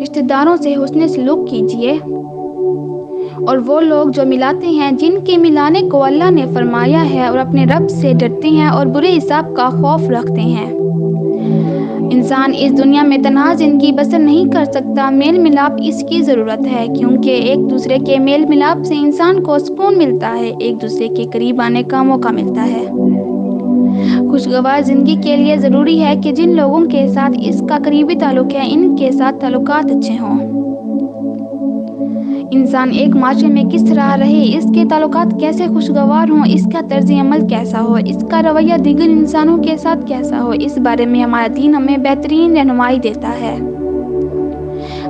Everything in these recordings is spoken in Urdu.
رشتہ داروں سے حسن سلوک کیجیے، اور وہ لوگ جو ملاتے ہیں جن کے ملانے کو اللہ نے فرمایا ہے اور اپنے رب سے ڈرتے ہیں اور برے حساب کا خوف رکھتے ہیں۔ انسان اس دنیا میں تنہا زندگی بسر نہیں کر سکتا، میل ملاپ اس کی ضرورت ہے، کیونکہ ایک دوسرے کے میل ملاپ سے انسان کو سکون ملتا ہے، ایک دوسرے کے قریب آنے کا موقع ملتا ہے۔ خوشگوار زندگی کے لیے ضروری ہے کہ جن لوگوں کے ساتھ اس کا قریبی تعلق ہے ان کے ساتھ تعلقات اچھے ہوں۔ انسان ایک معاشرے میں کس طرح رہے، اس کے تعلقات کیسے خوشگوار ہوں، اس کا طرز عمل کیسا ہو، اس کا رویہ دیگر انسانوں کے ساتھ کیسا ہو، اس بارے میں ہمارا دین ہمیں بہترین رہنمائی دیتا ہے۔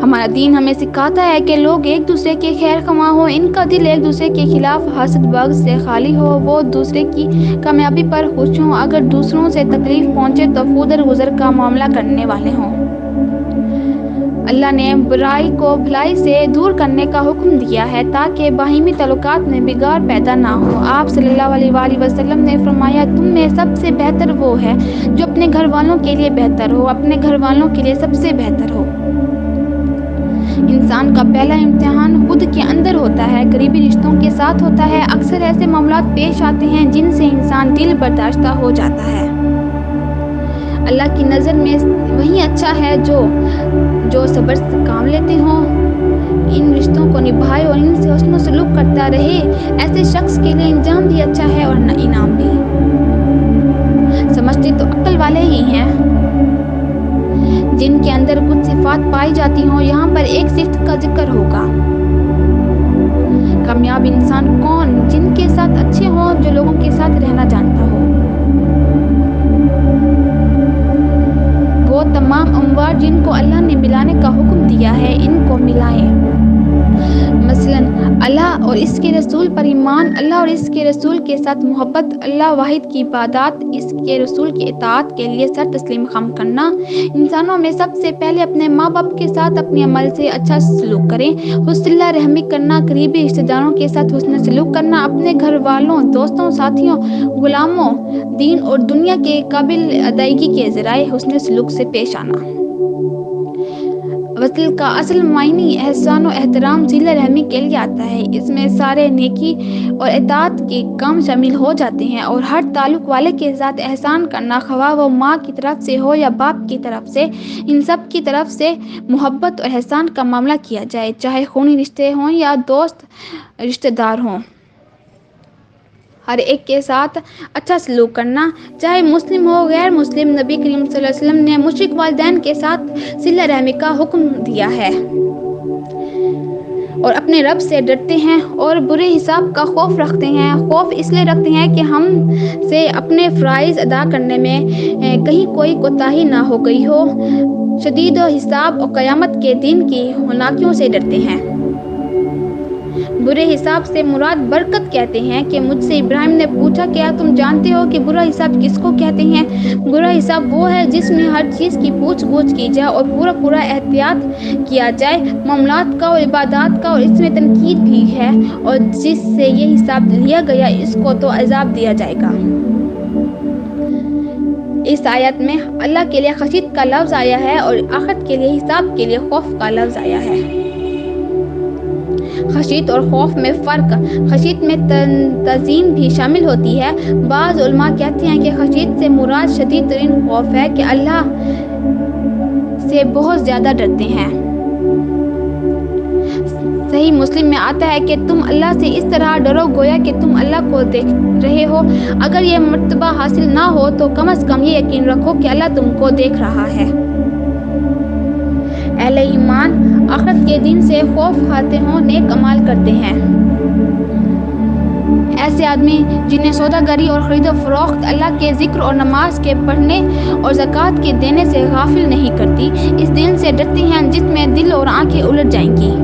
ہمارا دین ہمیں سکھاتا ہے کہ لوگ ایک دوسرے کے خیر خواہ ہوں، ان کا دل ایک دوسرے کے خلاف حسد بغض سے خالی ہو، وہ دوسرے کی کامیابی پر خوش ہوں، اگر دوسروں سے تکلیف پہنچے تو فودر گزر کا معاملہ کرنے والے ہوں۔ اللہ نے برائی کو بھلائی سے دور کرنے کا حکم دیا ہے تاکہ باہمی تعلقات میں بگاڑ پیدا نہ ہو۔ آپ صلی اللہ علیہ وآلہ وسلم نے فرمایا، تم میں سب سے بہتر وہ ہے جو اپنے گھر والوں کے لیے بہتر ہو، اپنے گھر والوں کے لیے سب سے بہتر ہو۔ انسان کا پہلا امتحان خود کے اندر ہوتا ہے، قریبی رشتوں کے ساتھ ہوتا ہے۔ اکثر ایسے معاملات پیش آتے ہیں جن سے انسان دل برداشتہ ہو جاتا ہے۔ اللہ کی نظر میں وہی اچھا ہے جو صبر سے کام لیتے ہوں، ان رشتوں کو نبھائے اور ان سے حسن و سلوک کرتا رہے، ایسے شخص کے لیے انجام بھی اچھا ہے اور انعام بھی۔ سمجھتے تو عقل والے ہی ہیں جن کے اندر کچھ صفات پائی جاتی ہوں، یہاں پر ایک صفت کا ذکر ہوگا۔ کامیاب انسان کون؟ جن کے ساتھ اچھے ہوں، جو لوگوں کے ساتھ رہنا جانتا ہو۔ وہ تمام اموار جن کو اللہ نے ملانے کا حکم دیا ہے ان کو ملائیں، مثلاً اللہ اور اس کے رسول پر ایمان، اللہ اور اس کے رسول کے ساتھ محبت، اللہ واحد کی عبادات، اس کے رسول کی اطاعت کے لیے سر تسلیم خم کرنا۔ انسانوں میں سب سے پہلے اپنے ماں باپ کے ساتھ اپنے عمل سے اچھا سلوک کریں، صلہ رحمی کرنا، قریبی رشتہ داروں کے ساتھ حسن سلوک کرنا، اپنے گھر والوں، دوستوں، ساتھیوں، غلاموں، دین اور دنیا کے قابل ادائیگی کے ذرائع حسن سلوک سے پیش آنا۔ وصل کا اصل معنی احسان و احترام صلہ رحمی کے لیے آتا ہے، اس میں سارے نیکی اور اطاعت کے کام شامل ہو جاتے ہیں، اور ہر تعلق والے کے ساتھ احسان کرنا، خواہ وہ ماں کی طرف سے ہو یا باپ کی طرف سے، ان سب کی طرف سے محبت اور احسان کا معاملہ کیا جائے، چاہے خونی رشتے ہوں یا دوست رشتہ دار ہوں۔ ہر ایک کے ساتھ اچھا سلوک کرنا، چاہے مسلم ہو غیر مسلم۔ نبی کریم صلی اللہ علیہ وسلم نے مشرک والدین کے ساتھ صلہ رحمی کا حکم دیا ہے اور اپنے رب سے ڈرتے ہیں اور برے حساب کا خوف رکھتے ہیں۔ خوف اس لیے رکھتے ہیں کہ ہم سے اپنے فرائض ادا کرنے میں کہیں کوئی کوتاہی نہ ہو گئی ہو، شدید حساب اور قیامت کے دن کی ہولناکیوں سے ڈرتے ہیں۔ برے حساب سے مراد برکت کہتے ہیں کہ مجھ سے ابراہیم نے پوچھا، کیا تم جانتے ہو کہ برا حساب کس کو کہتے ہیں؟ برا حساب وہ ہے جس میں ہر چیز کی پوچھ گچھ کی جائے اور پورا احتیاط کیا جائے، معاملات کا اور عبادات کا، اور اس میں تنقید بھی ہے، اور جس سے یہ حساب لیا گیا اس کو تو عذاب دیا جائے گا۔ اس آیت میں اللہ کے لیے خشیت کا لفظ آیا ہے اور آخرت کے لیے حساب کے لیے خوف کا لفظ آیا ہے۔ خشیت اور خوف میں فرق۔ خشیت میں تعظیم بھی شامل ہوتی ہے۔ بعض علماء کہتے ہیں کہ خشیت سے مراد شدید ترین خوف ہے، کہ اللہ سے بہت زیادہ ڈرتے ہیں۔ صحیح مسلم میں آتا ہے کہ تم اللہ سے اس طرح ڈرو گویا کہ تم اللہ کو دیکھ رہے ہو۔ اگر یہ مرتبہ حاصل نہ ہو تو کم از کم یہ یقین رکھو کہ اللہ تم کو دیکھ رہا ہے۔ اہل ایمان آخرت کے دن سے خوف کھاتے ہوں، نیک اعمال کرتے ہیں۔ ایسے آدمی جنہیں سوداگری اور خرید و فروخت اللہ کے ذکر اور نماز کے پڑھنے اور زکوٰۃ کے دینے سے غافل نہیں کرتی، اس دن سے ڈرتے ہیں جس میں دل اور آنکھیں الٹ جائیں گی۔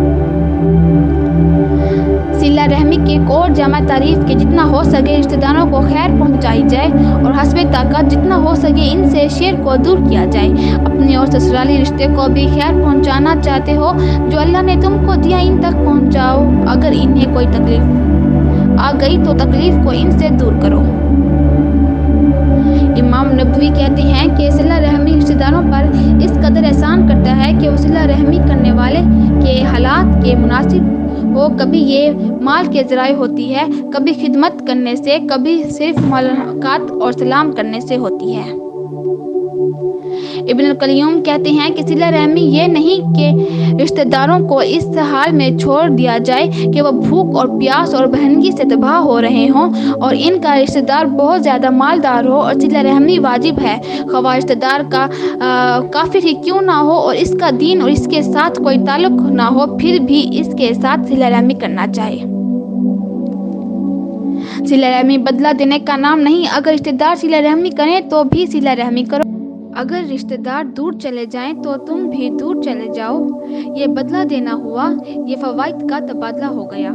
صلہ رحمی کی ایک اور جامع تعریف کہ جتنا ہو سکے رشتہ داروں کو خیر پہنچائی جائے اور حسب طاقت جتنا ہو سکے ان سے شر کو دور کیا جائے۔ اپنے اور سسرالی رشتے کو بھی خیر پہنچانا چاہتے ہو، جو اللہ نے تم کو دیا ان تک پہنچاؤ، اگر انہیں کوئی تکلیف آ گئی تو تکلیف کو ان سے دور کرو۔ امام نبوی کہتے ہیں کہ صلہ رحمی رشتہ داروں پر اس قدر احسان کرتا ہے کہ وہ صلہ رحمی کرنے والے کے حالات کے مناسب ہو. کبھی یہ مال کے ذرائع ہوتی ہے، کبھی خدمت کرنے سے، کبھی صرف ملاقات اور سلام کرنے سے ہوتی ہے. ابن القیم کہتے ہیں کہ صلہ رحمی یہ نہیں کہ رشتہ داروں کو اس حال میں چھوڑ دیا جائے کہ وہ بھوک اور پیاس اور بہنگی سے تباہ ہو رہے ہوں اور ان کا رشتہ دار بہت زیادہ مالدار ہو اور صلہ رحمی واجب ہے، خواہ رشتہ دار کا کافر ہی کیوں نہ ہو اور اس کا دین اور اس کے ساتھ کوئی تعلق نہ ہو، پھر بھی اس کے ساتھ صلہ رحمی کرنا چاہیے. صلہ رحمی بدلہ دینے کا نام نہیں. اگر رشتہ دار صلہ رحمی کریں تو بھی صلہ رحمی کرو. اگر رشتہ دار دور چلے جائیں تو تم بھی دور چلے جاؤ. یہ بدلہ دینا ہوا، یہ فوائد کا تبادلہ ہو گیا.